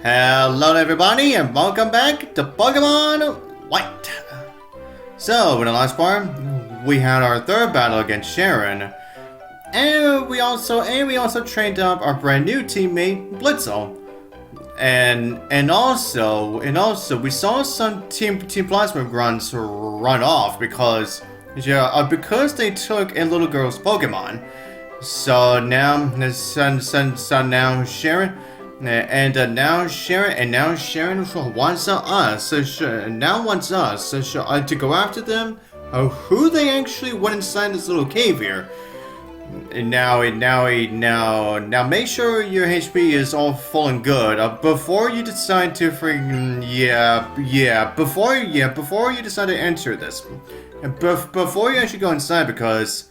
Hello everybody and welcome back to Pokemon White. So in the last part, we had our third battle against Cheren, and we also trained up our brand new teammate Blitzel. And also we saw some Team Plasma grunts run off because they took a little girl's Pokemon. So now Cheren. Now Cheren wants us to go after them. Who they actually went inside this little cave here. Now make sure your HP is all full and good before you decide to before you decide to enter this, before you actually go inside, because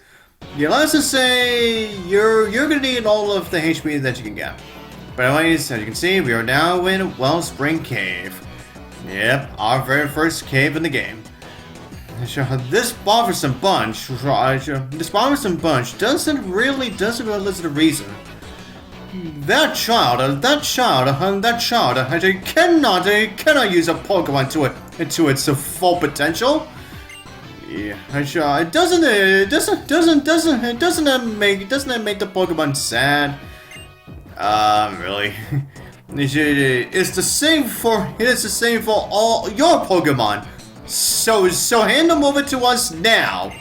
let's just say you're gonna need all of the HP that you can get. But anyways, as you can see, we are now in Wellspring Cave. Yep, our very first cave in the game. This bothersome bunch doesn't really listen to the reason. That child cannot use a Pokemon to its full potential. Yeah, doesn't that make the Pokemon sad? Really? It's the same for all your Pokemon. So hand them over to us now.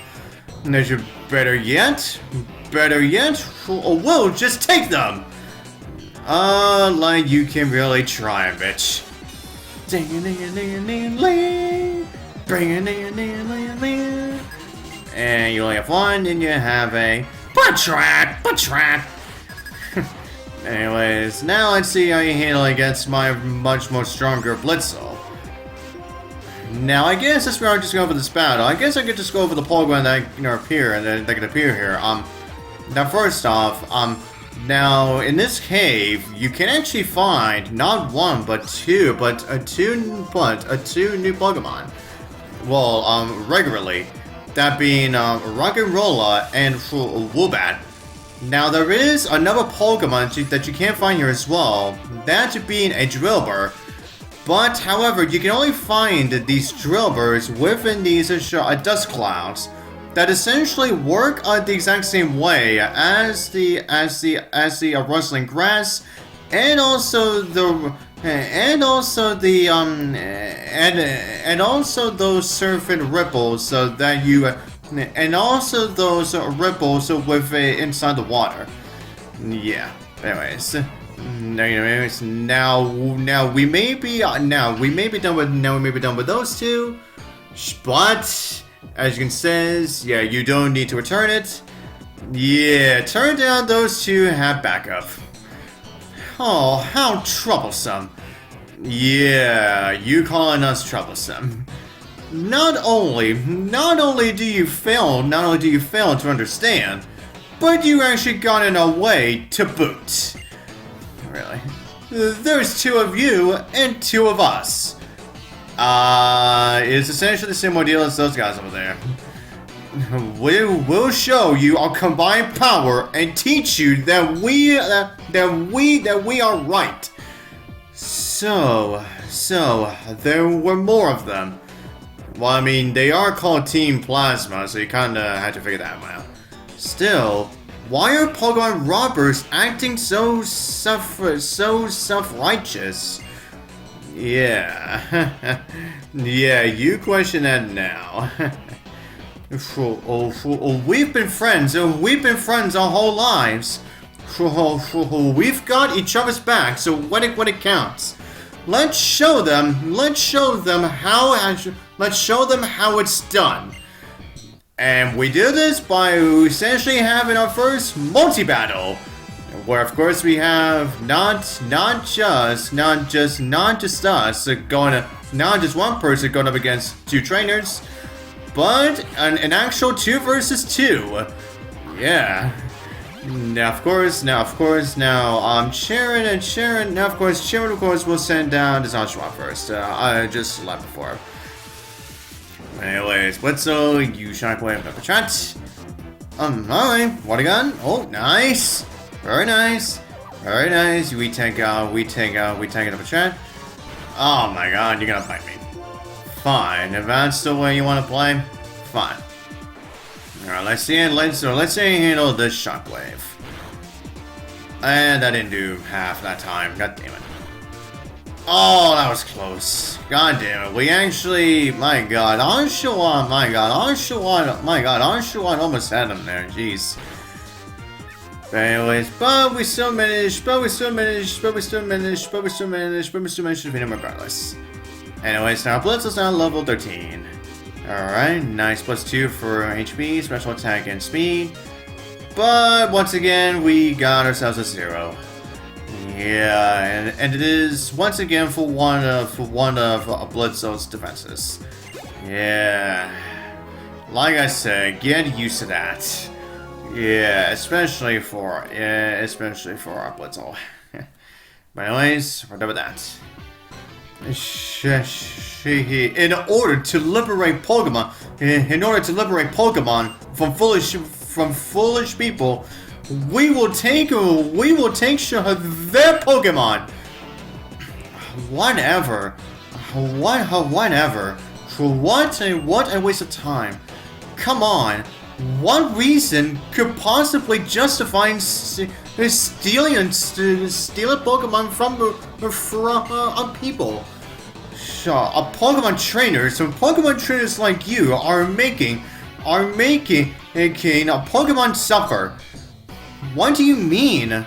Better yet, we'll just take them. Like you can really try, bitch. And you only have one, and you have a butt trap. Anyways, now let's see how you handle against my much more stronger Blitzel. Now, I guess that's where I'll just go over this battle. I guess I could just go over the Pokemon that appear and that can appear here. Now first off, now in this cave, you can actually find not one but two new Pokemon. Well, regularly, that being Roggenrola and Woobat. Now there is another Pokemon that you can't find here as well, that being a Drillbur. But however, you can only find these Drillburs within these dust clouds that essentially work the exact same way as the rustling grass, and also those surfing ripples that you. And also those ripples with inside the water. Yeah. Anyways, now we may be done with those two, but as you can see, yeah, you don't need to return it. Yeah, turn down those two, have backup. Oh, how troublesome. Yeah, you calling us troublesome. Not only do you fail to understand, but you actually got in our way to boot. Really? There's two of you and two of us. It's essentially the same ordeal as those guys over there. We'll show you our combined power and teach you that we are right. So there were more of them. Well, I mean, they are called Team Plasma, so you kinda had to figure that one out. Still, why are Pokemon robbers acting so self-righteous? Yeah. Yeah, you question that now. We've been friends our whole lives. We've got each other's back, so when it counts. Let's show them how it's done. And we do this by essentially having our first multi-battle, where of course we have not just one person going up against two trainers, but an actual 2 versus 2. Yeah. Cheren of course will send down this Oshawott first. I just left before. Anyways, Blitzel, you shine play with the chat. Alright, what a gun. Oh, nice. Very nice. Very nice. We take it up a Cheren. Oh my god, you're gonna fight me. Fine. If that's the way you want to play, fine. Alright, let's see you handle this shockwave. And that didn't do half that time. God damn it. Oh, that was close. God damn it. We actually, my god, Anshuan almost had him there. Jeez. But anyways, but we still managed to defeat him regardless. Anyways, now Blitz is now level 13. Alright, nice +2 for HP, special attack, and speed. But once again, we got ourselves a 0. Yeah, and it is once again for one of Blitzo's defenses. Yeah, like I said, get used to that. Yeah, especially for our Blitzo. But anyways, we're done with that. In order to liberate Pokemon from foolish people, we will take their Pokemon. Whatever. What a waste of time. Come on. What reason could possibly justify stealing a Pokemon from people? Sure, Pokemon trainers like you are making a Pokemon suffer. What do you mean?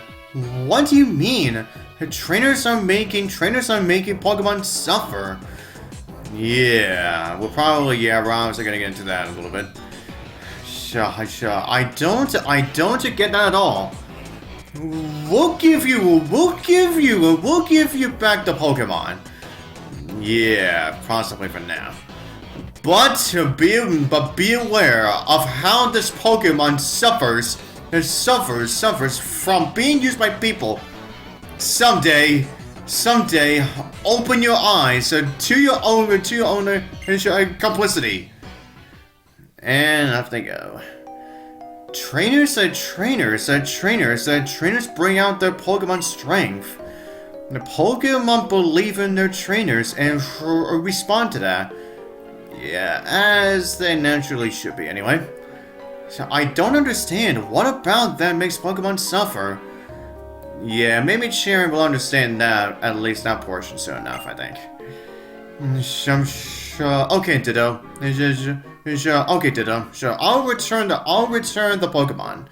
Trainers are making Pokemon suffer. Yeah, we're obviously gonna get into that in a little bit. Sure. I don't get that at all. We'll give you back the Pokemon. Yeah, possibly for now. But be aware of how this Pokemon suffers from being used by people. Someday, open your eyes to your own complicity. And off they go. Trainers bring out their Pokemon strength. The Pokemon believe in their trainers and respond to that. Yeah, as they naturally should be anyway. So I don't understand. What about that makes Pokemon suffer? Yeah, maybe Cheren will understand that, at least that portion soon enough, I think. Okay, Ditto. Okay, Ditto. Sure, I'll return the Pokemon.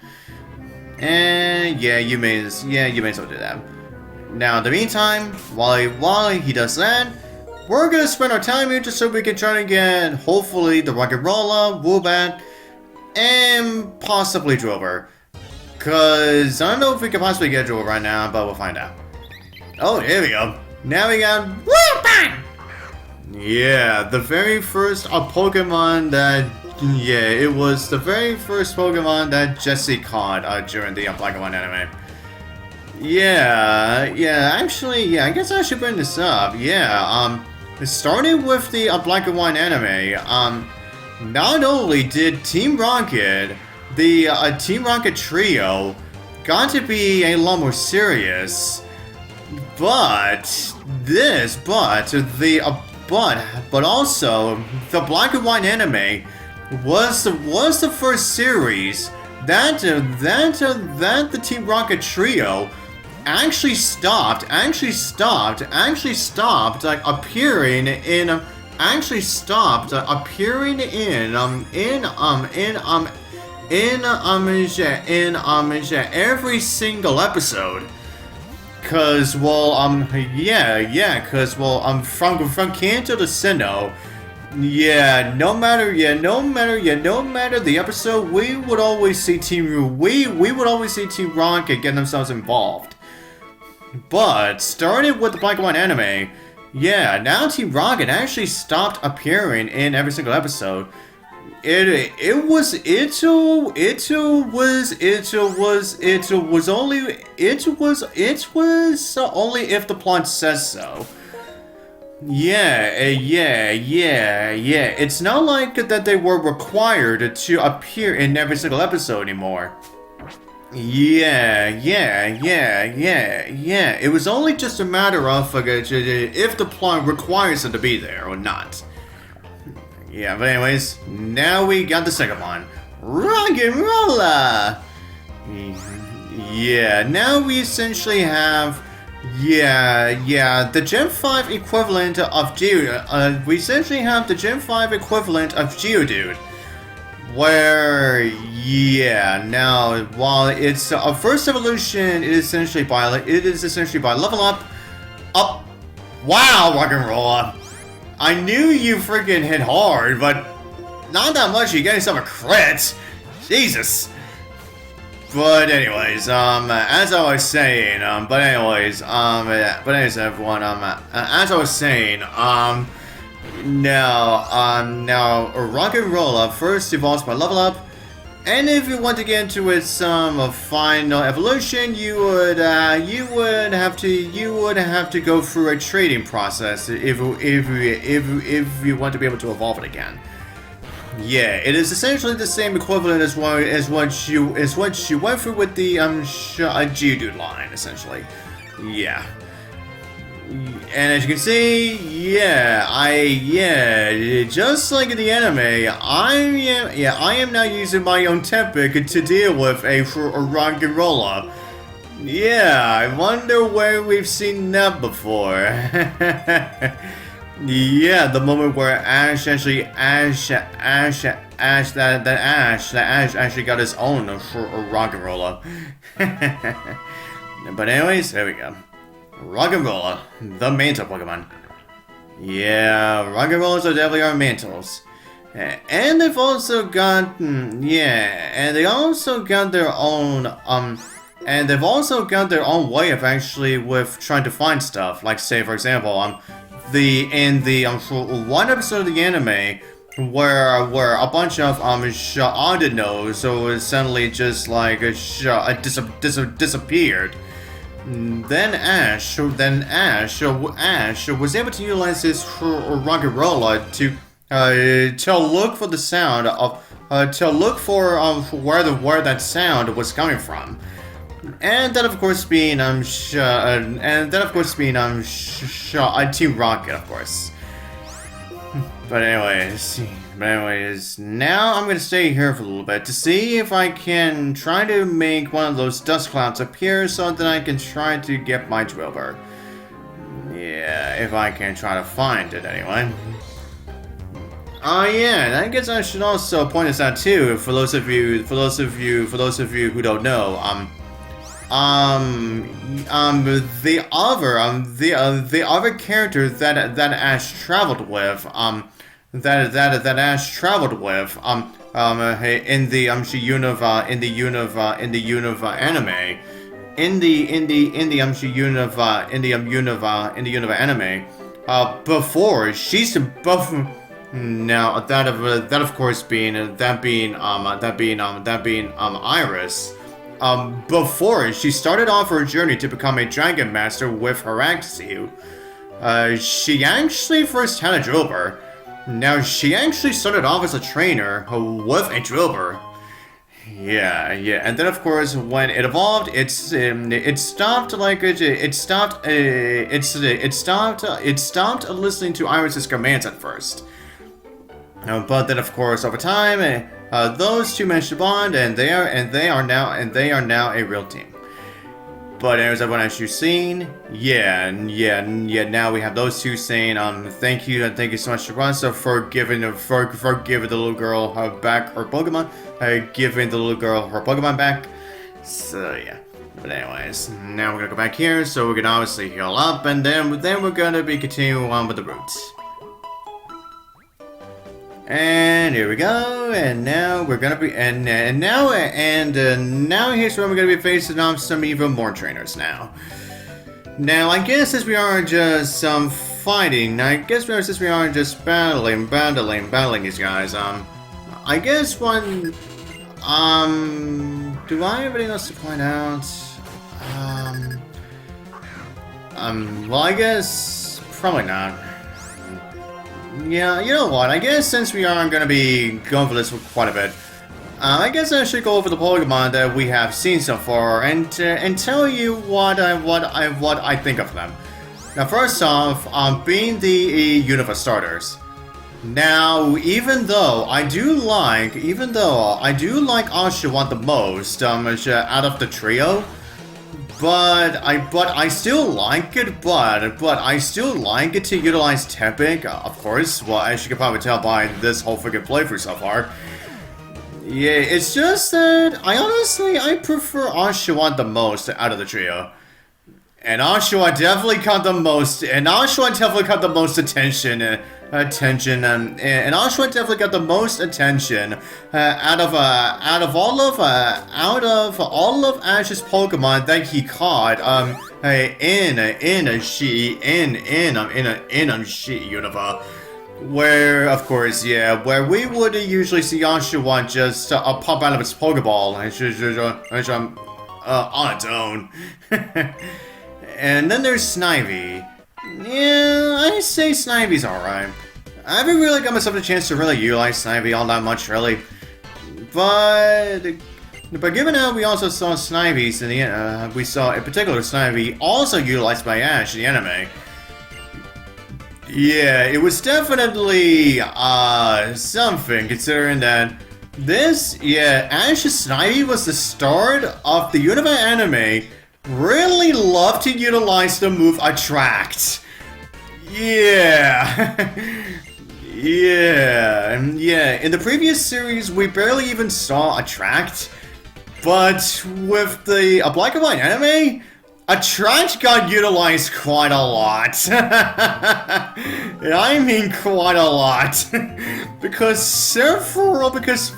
And yeah, you may as well do that. Now, in the meantime, while he does that, we're gonna spend our time here just so we can try to get, hopefully, the Roggenrola, Woobat, and possibly Drover. Cause I don't know if we can possibly get Drover right now, but we'll find out. Oh, here we go. Now we got Woobat! Yeah, the very first Pokemon that... Yeah, it was the very first Pokemon that Jesse caught during the Black and White anime. Actually, I guess I should bring this up. It started with the Black and White anime. Not only did Team Rocket, the Team Rocket trio, got to be a lot more serious, but also the Black and White anime was the first series that the Team Rocket trio actually stopped appearing in every single episode. Cause from Kanto to Sinnoh, no matter the episode, we would always see Team Rocket get themselves involved. But starting with the Black and White anime, now Team Rocket actually stopped appearing in every single episode. It was only if the plot says so. It's not like that they were required to appear in every single episode anymore. Yeah. It was only just a matter of if the plot requires it to be there or not. Yeah, but anyways, now we got the second one. Roggenrola! Yeah, now we essentially have... the Gen 5 equivalent of Geodude. We essentially have the Gen 5 equivalent of Geodude. Where, now, while it's a first evolution, it is essentially by level up. Wow, Roggenrola! I knew you freaking hit hard, but not that much. You get yourself a crit. Jesus. But anyways, as I was saying, everyone, as I was saying, now, Roggenrola first evolves by level up, and if you want to get into its final evolution, you would have to go through a trading process if you want to be able to evolve it again. Yeah, it is essentially the same equivalent as what you went through with the Geodude line, essentially. Yeah. And as you can see, just like in the anime, I am now using my own Tempic to deal with a Roggenrola. Yeah, I wonder where we've seen that before. Yeah, the moment where Ash actually got his own Roggenrola. But anyways, there we go. Roggenrola, the mantle Pokemon. Yeah, Roggenrolas are definitely our mantles. And they've also got, and they also got their own, and they've also got their own way of actually with trying to find stuff. Like, say, for example, one episode of the anime where a bunch of Audino so suddenly just like disappeared. Then Ash was able to utilize his Roggenrola to look for the sound of where that sound was coming from. And that of course being Team Rocket, of course. But anyways, now I'm gonna stay here for a little bit to see if I can try to make one of those dust clouds appear so that I can try to get my Drillbur. Yeah, if I can try to find it anyway. Oh yeah, I guess I should also point this out too, for those of you who don't know, the other character that Ash traveled with, that Ash traveled with, in the Unova anime, anime, before she's both. Now that of course being Iris. Before she started off her journey to become a Dragon Master with her Axew, she actually first had a Drillbur. Now, she actually started off as a trainer with a Drillbur. Yeah, and then of course when it evolved, it stopped listening to Iris's commands at first. But then of course over time, those two managed to bond, and they are now a real team. But as everyone, as you've seen, now we have those two saying, thank you so much to Russell for giving the little girl back her Pokemon, giving the little girl her Pokemon back. So yeah. But anyways, now we're gonna go back here, so we can obviously heal up, and then we're gonna be continuing on with the routes. And here we go, and now we're gonna be, now here's where we're gonna be facing off some even more trainers now. Now, I guess since we aren't just fighting, since we aren't just battling these guys, I guess one, do I have anything else to point out? Well, I guess probably not. Yeah, you know what, I guess since we are going to be going for this for quite a bit, I guess I should go over the Pokemon that we have seen so far and tell you what I think of them. Now, first off, being the Universe starters. Now, even though I do like Oshawott the most out of the trio, but I still like it. But I still like it to utilize Tepig, of course. Well, as you can probably tell by this whole freaking playthrough so far. Yeah, it's just that I prefer Oshawott the most out of the trio. And Oshawott definitely got the most attention. And Oshawott definitely got the most attention out of all of Ash's Pokemon that he caught in She Unova. Where, of course, yeah, where we would usually see Oshawott just pop out of its Pokeball on its own. And then there's Snivy. Yeah, I say Snivy's alright. I haven't really got myself a chance to really utilize Snivy all that much, really. But given how we also saw Snivy's in the we saw in particular Snivy also utilized by Ash in the anime. Yeah, it was definitely something considering that Ash's Snivy was the start of the Unova anime. Really love to utilize the move Attract. Yeah. Yeah. In the previous series, we barely even saw Attract. But with the Black and White anime, Attract got utilized quite a lot. And I mean quite a lot. Because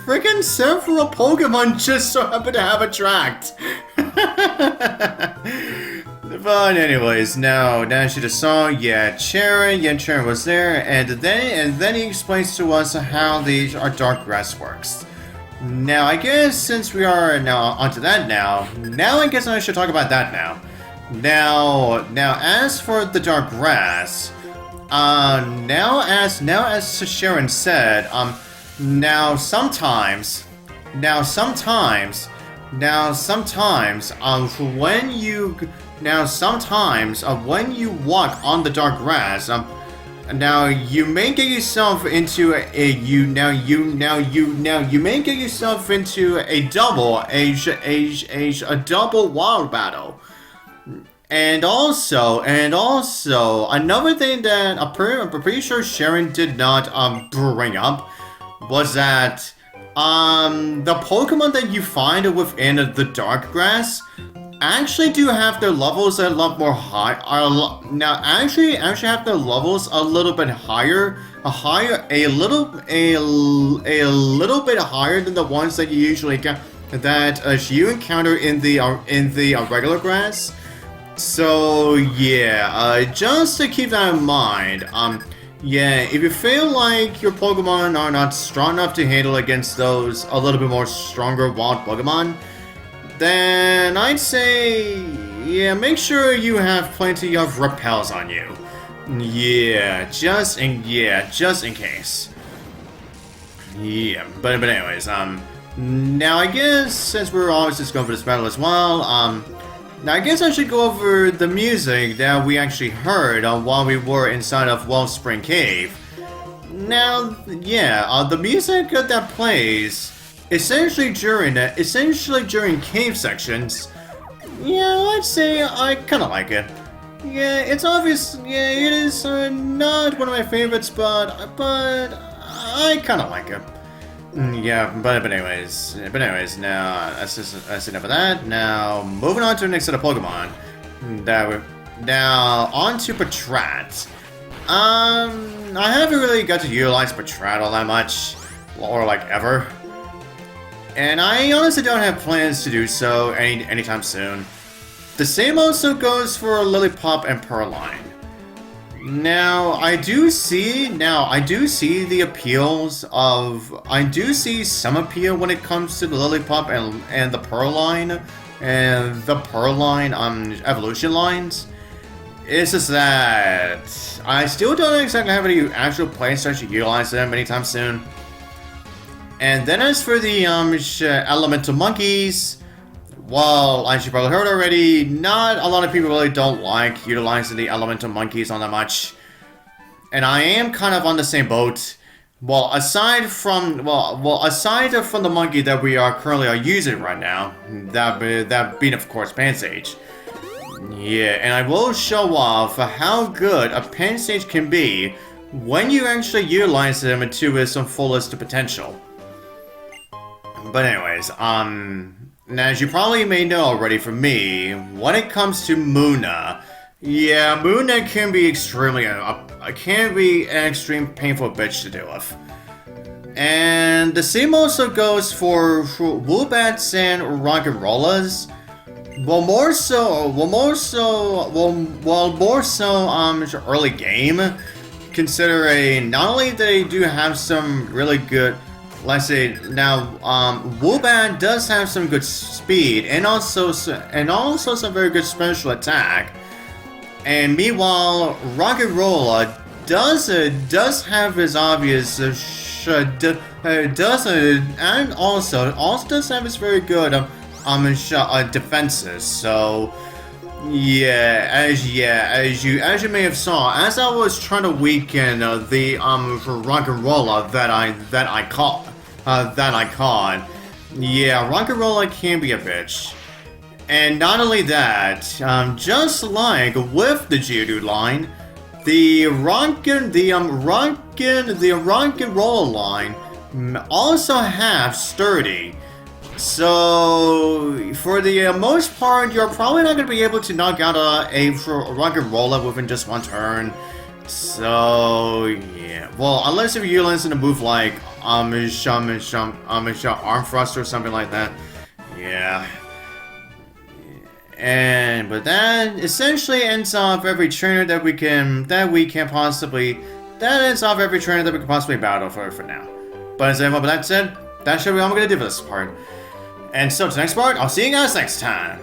freaking several Pokemon just so happen to have Attract. But anyways, now she just saw, Cheren was there, and then he explains to us how our dark grass works. Now, I guess since we are now onto that now I guess I should talk about that now. Now, as for the dark grass, now as Cheren said, sometimes when you walk on the dark grass, now you may get yourself into a double wild battle. And also, another thing that I'm pretty sure Cheren did not bring up was that the Pokemon that you find within the dark grass actually do have their levels a lot more high. Actually have their levels a little bit higher, a little bit higher than the ones that you usually get you encounter in the regular grass. So yeah, just to keep that in mind, if you feel like your Pokemon are not strong enough to handle against those a little bit more stronger wild Pokemon, then I'd say, make sure you have plenty of repels on you. Just in case. But anyways, now I guess since we're always just going for this battle as well, now I guess I should go over the music that we actually heard while we were inside of Wellspring Cave. Now, the music that plays essentially during cave sections. I'd say I kind of like it. It's obvious. It is not one of my favorites, but I kind of like it. But anyways, now that's enough of that. Now moving on to the next set of Pokemon. Now on to Patrat. I haven't really got to utilize Patrat all that much, or like ever. And I honestly don't have plans to do so anytime soon. The same also goes for Lillipup and Purrloin. Now, I do see the appeals of... I do see some appeal when it comes to the Lillipup and the Purrloin, and the Purrloin evolution lines. It's just that I still don't exactly have any actual plans to actually utilize them anytime soon. And then as for the elemental monkeys, well, as you probably heard already, not a lot of people really don't like utilizing the elemental monkeys on that much. And I am kind of on the same boat. Well, aside from the monkey that we are currently using right now, that being of course Pansage. Yeah, and I will show off how good a Pansage can be when you actually utilize them to its fullest potential. But anyways, now as you probably may know already from me, when it comes to Muna, yeah, Muna can be an extreme painful bitch to deal with. And the same also goes for Woobats and Roggenrolas. More so early game, considering not only they do have some really good, let's say now, Woobat does have some good speed and also some very good special attack. And meanwhile, Roggenrola does have his obvious and also does have his very good defenses. So as you may have saw, as I was trying to weaken the Roggenrola that I caught, yeah, Roggenrola can be a bitch. And not only that, just like with the Geodude line, the Roggenrola line also have Sturdy. So for the most part, you're probably not going to be able to knock out a Roggenrola within just one turn. So yeah, well, unless if you listen to a move like Arm Thrust or something like that, yeah. But that essentially ends off every trainer that we can possibly battle for now. But as with that said, that should be all I'm gonna do for this part. And so to the next part, I'll see you guys next time.